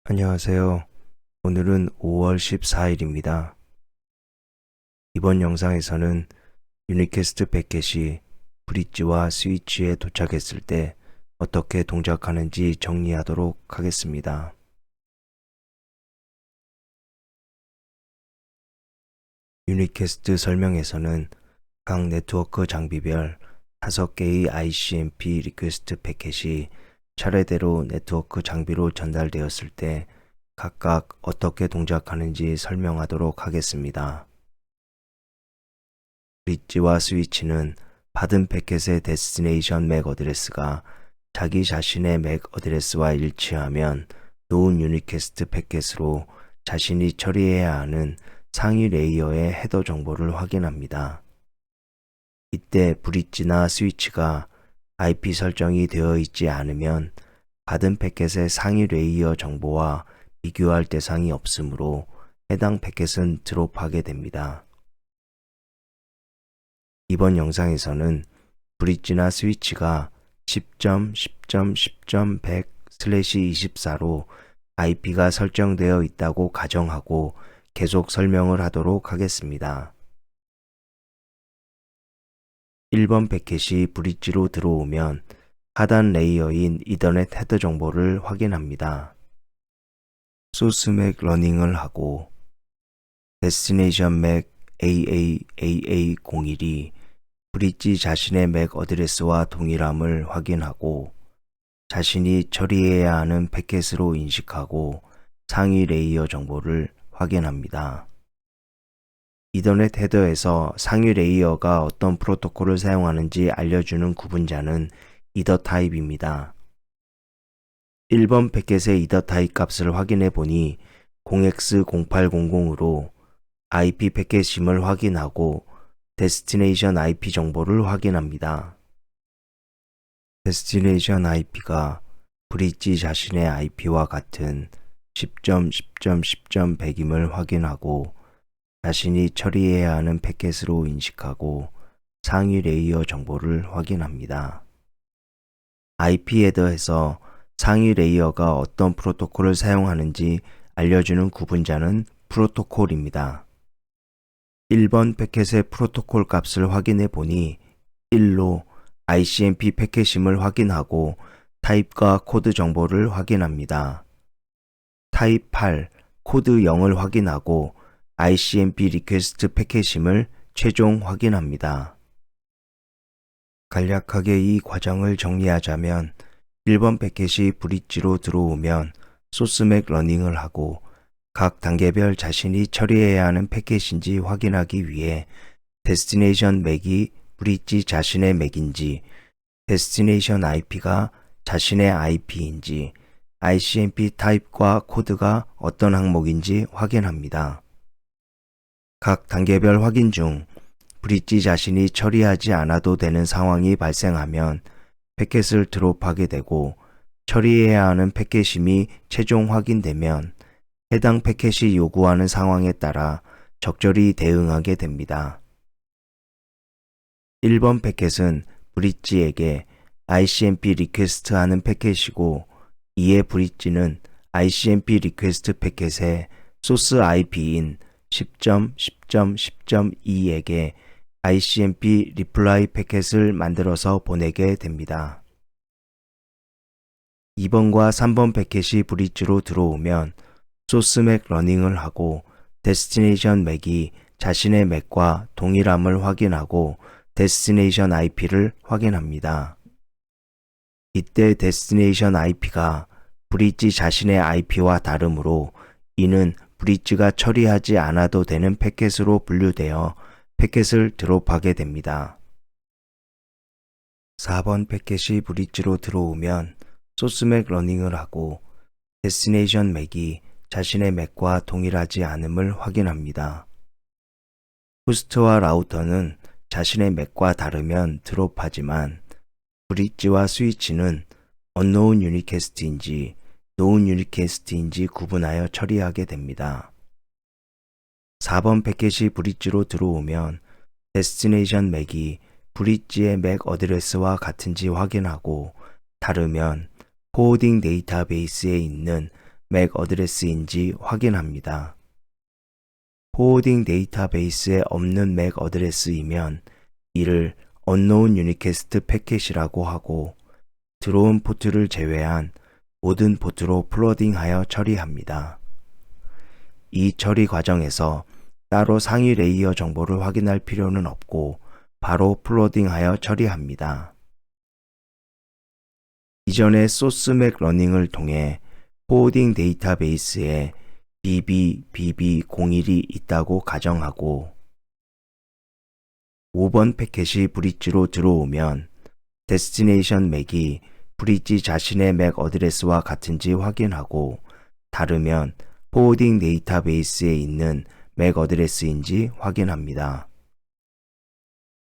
안녕하세요. 오늘은 5월 14일입니다. 이번 영상에서는 유니캐스트 패켓이 브릿지와 스위치에 도착했을 때 어떻게 동작하는지 정리하도록 하겠습니다. 유니캐스트 설명에서는 각 네트워크 장비별 5개의 ICMP 리퀘스트 패켓이 차례대로 네트워크 장비로 전달되었을 때 각각 어떻게 동작하는지 설명하도록 하겠습니다. 브릿지와 스위치는 받은 패켓의 데스티네이션 맥 어드레스가 자기 자신의 맥 어드레스와 일치하면 놓은 유니캐스트 패켓으로 자신이 처리해야 하는 상위 레이어의 헤더 정보를 확인합니다. 이때 브릿지나 스위치가 IP 설정이 되어 있지 않으면 받은 패켓의 상위 레이어 정보와 비교할 대상이 없으므로 해당 패켓은 드롭하게 됩니다. 이번 영상에서는 브릿지나 스위치가 10.10.10.100/24로 IP가 설정되어 있다고 가정하고 계속 설명을 하도록 하겠습니다. 1번 패켓이 브릿지로 들어오면 하단 레이어인 이더넷 헤더 정보를 확인합니다. 소스 맥 러닝을 하고 데스티네이션 맥 AAAA01이 브릿지 자신의 맥 어드레스와 동일함을 확인하고 자신이 처리해야 하는 패켓으로 인식하고 상위 레이어 정보를 확인합니다. 이더넷 헤더에서 상위 레이어가 어떤 프로토콜을 사용하는지 알려주는 구분자는 이더 타입입니다. 1번 패켓의 이더 타입 값을 확인해 보니 0x0800으로 IP 패켓임을 확인하고 데스티네이션 IP 정보를 확인합니다. 데스티네이션 IP가 브릿지 자신의 IP와 같은 10.10.10.100임을 확인하고 자신이 처리해야 하는 패켓으로 인식하고 상위 레이어 정보를 확인합니다. IP 헤더에서 상위 레이어가 어떤 프로토콜을 사용하는지 알려주는 구분자는 프로토콜입니다. 1번 패켓의 프로토콜 값을 확인해 보니 1로 ICMP 패켓임을 확인하고 타입과 코드 정보를 확인합니다. 타입 8, 코드 0을 확인하고 ICMP 리퀘스트 패켓임을 최종 확인합니다. 간략하게 이 과정을 정리하자면 1번 패켓이 브릿지로 들어오면 소스맥 러닝을 하고 각 단계별 자신이 처리해야 하는 패켓인지 확인하기 위해 데스티네이션 맥이 브릿지 자신의 맥인지, 데스티네이션 IP가 자신의 IP인지, ICMP 타입과 코드가 어떤 항목인지 확인합니다. 각 단계별 확인 중 브릿지 자신이 처리하지 않아도 되는 상황이 발생하면 패켓을 드롭하게 되고 처리해야 하는 패켓임이 최종 확인되면 해당 패켓이 요구하는 상황에 따라 적절히 대응하게 됩니다. 1번 패켓은 브릿지에게 ICMP 리퀘스트 하는 패켓이고 이에 브릿지는 ICMP 리퀘스트 패켓의 소스 IP인 10.10.10.2에게 ICMP 리플라이 패켓을 만들어서 보내게 됩니다. 2번과 3번 패켓이 브릿지로 들어오면 소스 맥 러닝을 하고 데스티네이션 맥이 자신의 맥과 동일함을 확인하고 데스티네이션 IP를 확인합니다. 이때 데스티네이션 IP가 브릿지 자신의 IP와 다르므로 이는 브릿지가 처리하지 않아도 되는 패켓으로 분류되어 패켓을 드롭하게 됩니다. 4번 패켓이 브릿지로 들어오면 소스 맥 러닝을 하고 데스티네이션 맥이 자신의 맥과 동일하지 않음을 확인합니다. 호스트와 라우터는 자신의 맥과 다르면 드롭하지만 브릿지와 스위치는 unknown unicast인지 known unicast인지 구분하여 처리하게 됩니다. 4번 패켓이 브릿지로 들어오면 데스티네이션 맥이 브릿지의 맥 어드레스와 같은지 확인하고 다르면 포워딩 데이터베이스에 있는 맥 어드레스인지 확인합니다. 포워딩 데이터베이스에 없는 맥 어드레스이면 이를 unknown unicast 패킷이라고 하고 들어온 포트를 제외한 모든 포트로 플러딩하여 처리합니다. 이 처리 과정에서 따로 상위 레이어 정보를 확인할 필요는 없고 바로 플러딩하여 처리합니다. 이전에 소스 맥 러닝을 통해 포워딩 데이터베이스에 BB01이 있다고 가정하고 5번 패킷이 브릿지로 들어오면 데스티네이션 맥이 브릿지 자신의 맥 어드레스와 같은지 확인하고 다르면 포워딩 데이터베이스에 있는 맥 어드레스인지 확인합니다.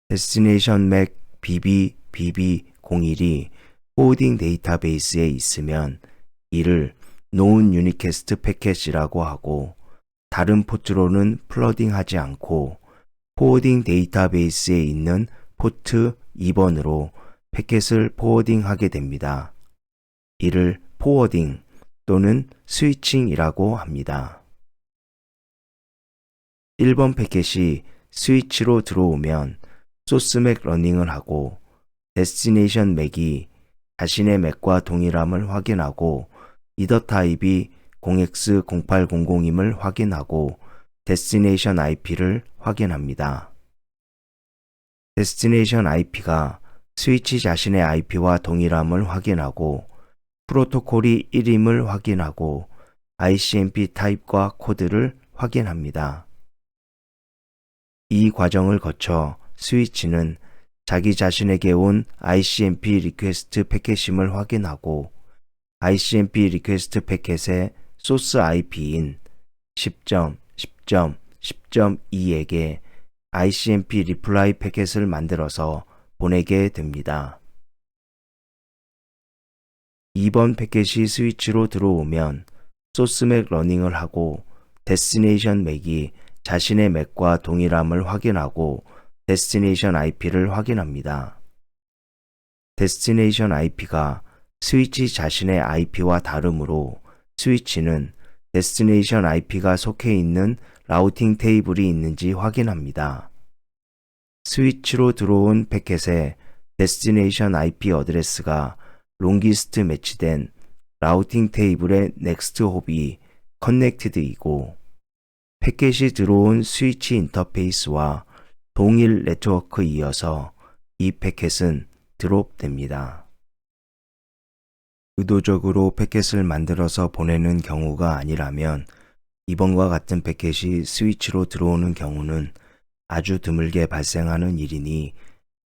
데스티네이션 맥 BB01이 포워딩 데이터베이스에 있으면 이를 known unicast 패킷이라고 하고 다른 포트로는 플러딩하지 않고 포워딩 데이터베이스에 있는 포트 2번으로 패킷을 포워딩하게 됩니다. 이를 포워딩 또는 스위칭이라고 합니다. 1번 패킷이 스위치로 들어오면 소스 맥 러닝을 하고 데스티네이션 맥이 자신의 맥과 동일함을 확인하고 이더 타입이 0x0800임을 확인하고 데스티네이션 IP를 확인합니다. 데스티네이션 IP가 스위치 자신의 IP와 동일함을 확인하고 프로토콜이 1임을 확인하고 ICMP 타입과 코드를 확인합니다. 이 과정을 거쳐 스위치는 자기 자신에게 온 ICMP 리퀘스트 패킷임을 확인하고 ICMP 리퀘스트 패킷의 소스 IP인 10.10.10.2에게 ICMP 리플라이 패킷을 만들어서 보내게 됩니다. 2번 패킷이 스위치로 들어오면 소스 맥 러닝을 하고 데스티네이션 맥이 자신의 맥과 동일함을 확인하고 데스티네이션 IP를 확인합니다. 데스티네이션 IP가 스위치 자신의 IP와 다르므로 스위치는 데스티네이션 IP가 속해 있는 라우팅 테이블이 있는지 확인합니다. 스위치로 들어온 패킷의 데스티네이션 IP 어드레스가 롱기스트 매치된 라우팅 테이블의 넥스트 홉이 커넥티드이고 패킷이 들어온 스위치 인터페이스와 동일 네트워크에 이어서 이 패킷은 드롭됩니다. 의도적으로 패킷을 만들어서 보내는 경우가 아니라면 이번과 같은 패킷이 스위치로 들어오는 경우는 아주 드물게 발생하는 일이니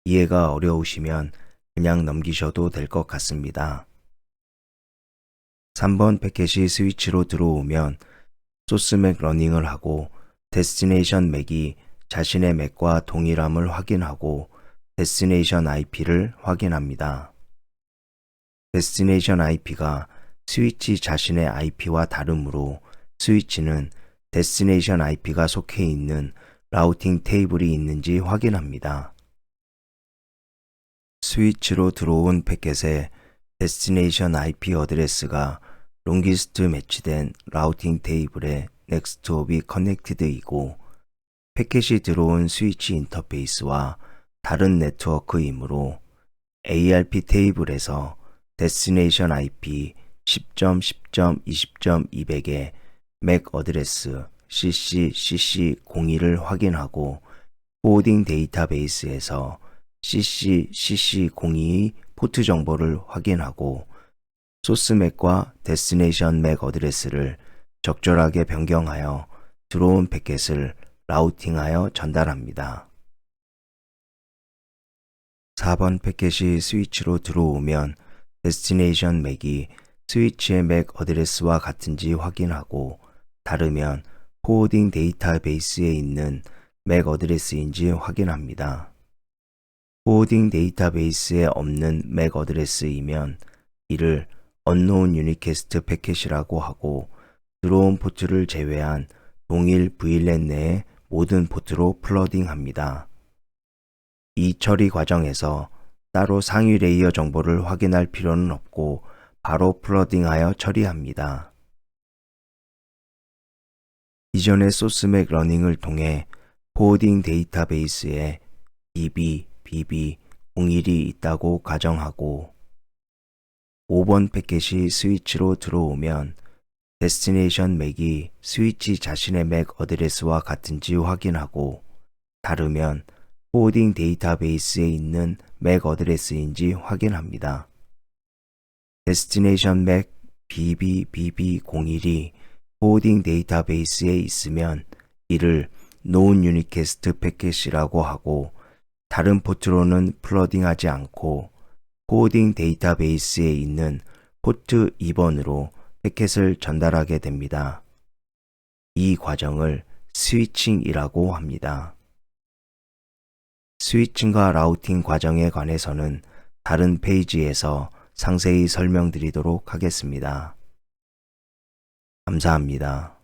이해가 어려우시면 그냥 넘기셔도 될 것 같습니다. 3번 패킷이 스위치로 들어오면 소스 맥 러닝을 하고 데스티네이션 맥이 자신의 맥과 동일함을 확인하고 데스티네이션 IP를 확인합니다. 데스티네이션 IP가 스위치 자신의 IP와 다르므로 스위치는 데스티네이션 IP가 속해 있는 라우팅 테이블이 있는지 확인합니다. 스위치로 들어온 패킷의 데스티네이션 IP 어드레스가 롱기스트 매치된 라우팅 테이블의 넥스트 홉이 커넥티드이고 패킷이 들어온 스위치 인터페이스와 다른 네트워크이므로 ARP 테이블에서 데스티네이션 IP 10.10.20.200의 맥 어드레스 CC/CC01을 확인하고 포워딩 데이터베이스에서 CC/CC02의 포트 정보를 확인하고 소스 맥과 데스티네이션 맥 어드레스를 적절하게 변경하여 들어온 패킷을 라우팅하여 전달합니다. 4번 패킷이 스위치로 들어오면 데스티네이션 맥이 스위치의 맥 어드레스와 같은지 확인하고 다르면 포워딩 데이터베이스에 있는 맥 어드레스인지 확인합니다. 포워딩 데이터베이스에 없는 맥 어드레스이면 이를 unknown unicast 패킷이라고 하고 들어온 포트를 제외한 동일 VLAN 내의 모든 포트로 플러딩합니다. 이 처리 과정에서 따로 상위 레이어 정보를 확인할 필요는 없고 바로 플러딩하여 처리합니다. 이전의 소스맥 러닝을 통해 포워딩 데이터베이스에 DB, BB, 01이 있다고 가정하고 5번 패킷이 스위치로 들어오면 데스티네이션 맥이 스위치 자신의 맥 어드레스와 같은지 확인하고 다르면 포워딩 데이터베이스에 있는 맥 어드레스인지 확인합니다. 데스티네이션 맥 BBBB01이 포워딩 데이터베이스에 있으면 이를 known unicast 패킷이라고 하고 다른 포트로는 플러딩하지 않고 포워딩 데이터베이스에 있는 포트 2번으로 패킷을 전달하게 됩니다. 이 과정을 스위칭이라고 합니다. 스위칭과 라우팅 과정에 관해서는 다른 페이지에서 상세히 설명드리도록 하겠습니다. 감사합니다.